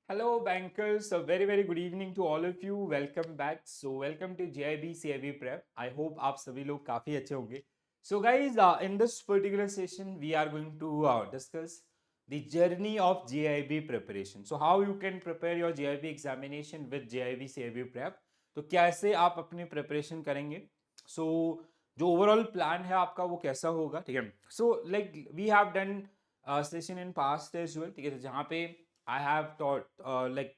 Hello, bankers. A very good evening to all of you. Welcome back. So, welcome to JIB CIB Prep. I hope आप सभी लोग काफी अच्छे होंगे. So, guys, in this particular session, we are going to discuss the journey of JIB preparation. So, how you can prepare your JIB examination with JIB CIB Prep. तो कैसे आप अपनी प्रिपरेशन करेंगे. So, जो ओवरऑल प्लान है आपका वो कैसा होगा, ठीक है. So like we have done session in past as well, ठीक है, जहाँ पे आई हैव टॉट लाइक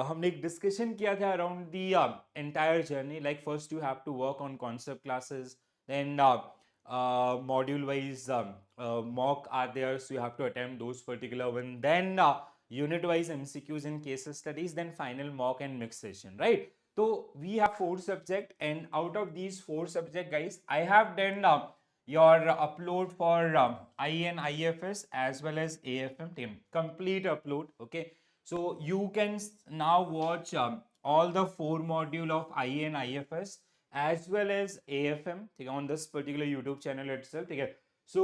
हमने एक डिस्कशन किया था around the entire journey. Like first you have to work on concept classes, then module wise mock are there, so you have to attempt those particular one, then unit wise MCQs and case studies, then final mock and mixed session, right? So we have 4 subject, and out of these 4 subject, guys, I have done your upload for IN IFS as well as AFM team complete upload. Okay, so you can now watch all the 4 module of IN IFS as well as AFM, ठीक है, on this particular YouTube channel itself, ठीक है. So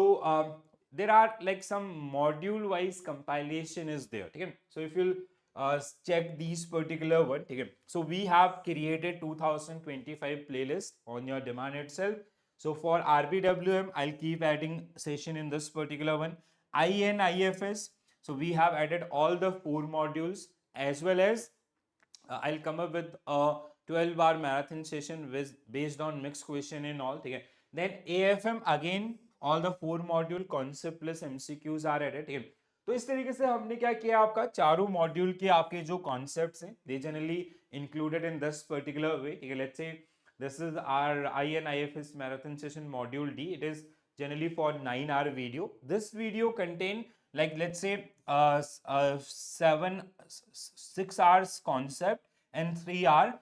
there are like some module wise compilation is there, ठीक है. So if you'll check these particular one, ठीक है. So we have created 2025 playlist on your demand itself. So for RBWM, I'll keep adding session in this particular one. IN IFS, so we have added all the 4 modules, as well as I'll come up with a 12-hour marathon session with based on mixed question and all. ठीक है. Then AFM again, all the 4 module concept plus MCQs are added. ठीक है. तो इस तरीके से हमने क्या किया, आपका चारों मॉड्यूल के आपके जो कॉन्सेप्ट्स हैं they generally included in this particular way. ठीक है. Let's say this is our INIFS marathon session module D. It is generally for 9-hour video. This video contain, like, let's say 6 hours concept and 3-hour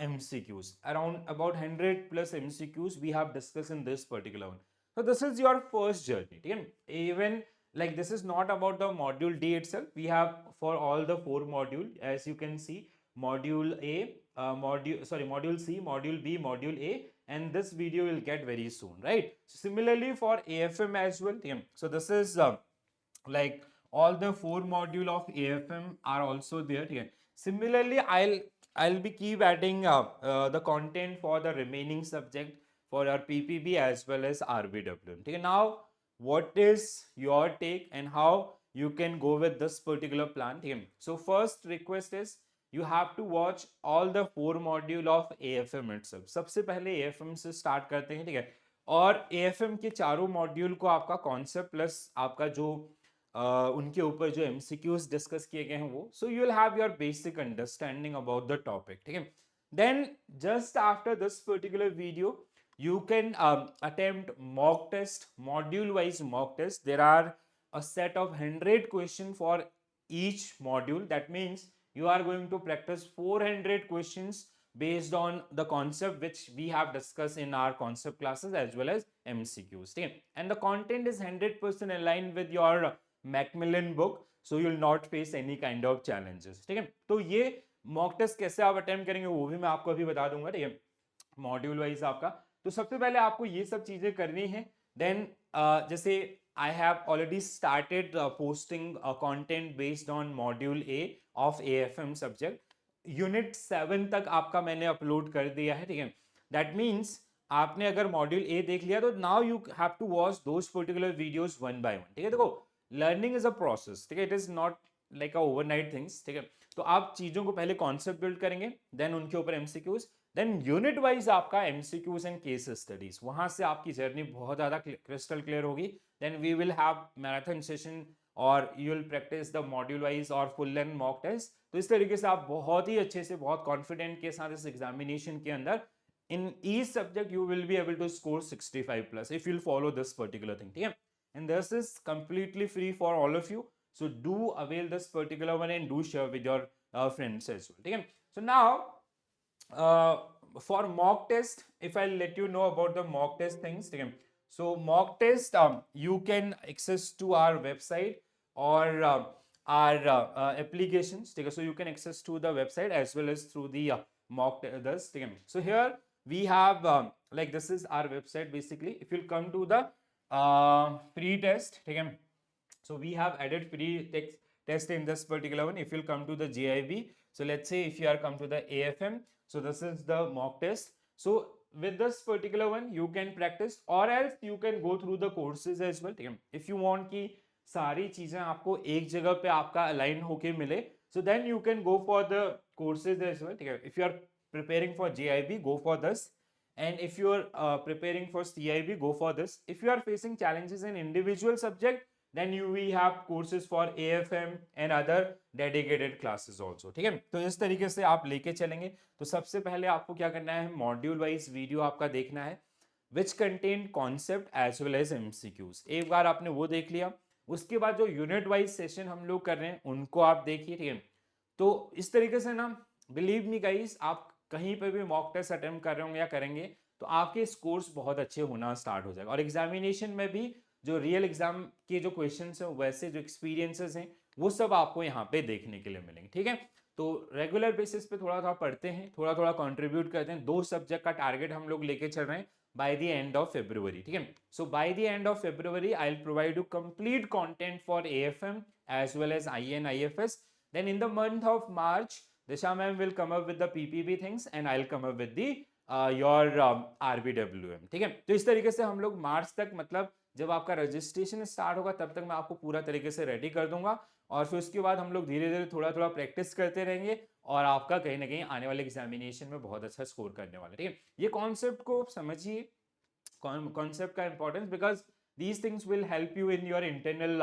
MCQs. Around about 100 plus MCQs we have discussed in this particular one. So this is your first journey. Okay? Even like this is not about the module D itself. We have for all the 4 module, as you can see, module A, module C, module B, module A, and this video will get very soon, right? So similarly for AFM as well. Yeah. So this is like all the 4 module of AFM are also there. Yeah. Similarly, I'll be keep adding the content for the remaining subject for our PPB as well as RBW. Okay. Now, what is your take and how you can go with this particular plan? Okay. So first request is you have to watch all the 4 module of AFM itself. सबसे पहले AFM से start करते हैं, ठीक है. और AFM के चारों मॉड्यूल को आपका कॉन्सेप्ट प्लस आपका जो उनके ऊपर जो MCQs डिस्कस किए गए हैं वो, so you will have your basic understanding about the topic, ठीक है. Then just after this particular video you can attempt mock test, module wise mock test. There are a set of 100 question for each module. That means you are going to practice 400 questions based on the concept which we have discussed in our concept classes as well as MCQs. Okay? And the content is 100% aligned with your Macmillan book, so you will not face any kind of challenges. ठीक है. तो ये mock test कैसे आप attempt करेंगे वो भी मैं आपको अभी बता दूंगा, ठीक है, मॉड्यूल वाइज आपका. तो सबसे पहले आपको ये सब चीजें करनी है. देन जैसे I have already started posting content based on module A of AFM subject. Unit 7 तक आपका मैंने अपलोड कर दिया है, ठीक है. दैट मीन्स आपने अगर मॉड्यूल ए देख लिया तो now you have to watch those particular videos one by one, ठीक है. देखो, लर्निंग इज अ प्रोसेस, ठीक है. It is not like a overnight things, ठीक है. तो आप चीजों को पहले कॉन्सेप्ट बिल्ड करेंगे, देन उनके ऊपर MCQs, देन यूनिट वाइज आपका MCQs एंड केस स्टडीज. वहां से आपकी जर्नी बहुत ज्यादा क्रिस्टल क्लियर होगी. Then we will have marathon session और you will practice the module wise और फुल लेंथ मॉक टेस्ट. तो इस तरीके से आप बहुत ही अच्छे से, बहुत कॉन्फिडेंट के साथ इस एग्जामिनेशन के अंदर in each subject you will be able to score 65 plus if you'll follow this particular thing, ठीक है. And this is completely free for all of you, so do avail this particular one and do share with your friends as well, ठीक है. So now uh, for mock test, if I let you know about the mock test things, ठीक है. So mock test, you can access to our website or our applications, ठीक है. So you can access to the website as well as through the mock test, ठीक है. So here we have like this is our website basically. If you come to the free test, ठीक है. So we have added free test in this particular one. If you'll come to the JIB, so let's say if you are come to the AFM, so this is the mock test. So with this particular one you can practice, or else you can go through the courses as well. ठीक है, if you want कि सारी चीजें आपको एक जगह पे आपका अलाइन होके मिले, so then you can go for the courses as well. ठीक है, if you are preparing for JIB, go for this, and if you are preparing for CIB, go for this. If you are facing challenges in individual subject, then we have courses for AFM and other dedicated classes also. ठीक है, तो इस तरीके से आप लेके चलेंगे. तो सबसे पहले आपको क्या करना है, मॉड्यूल वाइज वीडियो आपका देखना है which contain concept as well as MCQs. एक बार आपने वो देख लिया, उसके बाद जो यूनिट वाइज सेशन हम लोग कर रहे हैं उनको आप देखिए. ठीक है, तो इस तरीके से ना, बिलीव मी गाइस, आप कहीं पर भी मॉक टेस्ट अटेम्प्ट कर रहे होंगे या करेंगे तो आपके स्कोर्स बहुत अच्छे होना स्टार्ट हो जाएगा. और एग्जामिनेशन में भी जो रियल एग्जाम के जो क्वेश्चंस हैं, वैसे जो एक्सपीरियंसेस हैं, वो सब आपको यहाँ पे देखने के लिए मिलेंगे. ठीक है, तो रेगुलर बेसिस पे थोड़ा थोड़ा पढ़ते हैं, थोड़ा थोड़ा कंट्रीब्यूट करते हैं. 2 सब्जेक्ट का टारगेट हम लोग लेके चल रहे हैं by the end of February. ठीक है, so by the end of February I will provide you complete content for AFM as well as IN IFS. Then in the month of March, Disha ma'am will come up with the PPB things and I'll come up with the your RBWM. ठीक है, तो इस तरीके से हम लोग मार्च तक, मतलब जब आपका रजिस्ट्रेशन स्टार्ट होगा तब तक मैं आपको पूरा तरीके से रेडी कर दूंगा, और फिर उसके बाद हम लोग धीरे धीरे थोड़ा थोड़ा प्रैक्टिस करते रहेंगे और आपका कहीं ना कहीं आने वाले एग्जामिनेशन में बहुत अच्छा स्कोर करने वाला. ठीक है, ये कॉन्सेप्ट को समझिए, कॉन्सेप्ट का importance, because these things will help you in your internal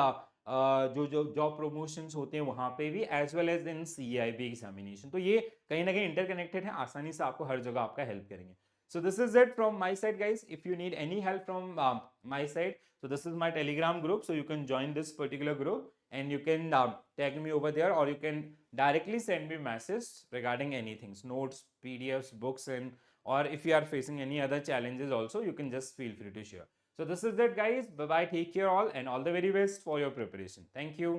जो जो जॉब प्रमोशंस होते हैं वहां पे भी, as well as in CIB examination. तो ये कहीं ना कहीं इंटरकनेक्टेड है, आसानी से आपको हर जगह आपका हेल्प करेंगे. So this is it from my side, guys. If you need any help from my side, so this is my Telegram group, so you can join this particular group and you can tag me over there, or you can directly send me message regarding anything, notes, PDFs, books, and or if you are facing any other challenges also, you can just feel free to share. So this is it, guys. Bye bye, take care all, and all the very best for your preparation. Thank you.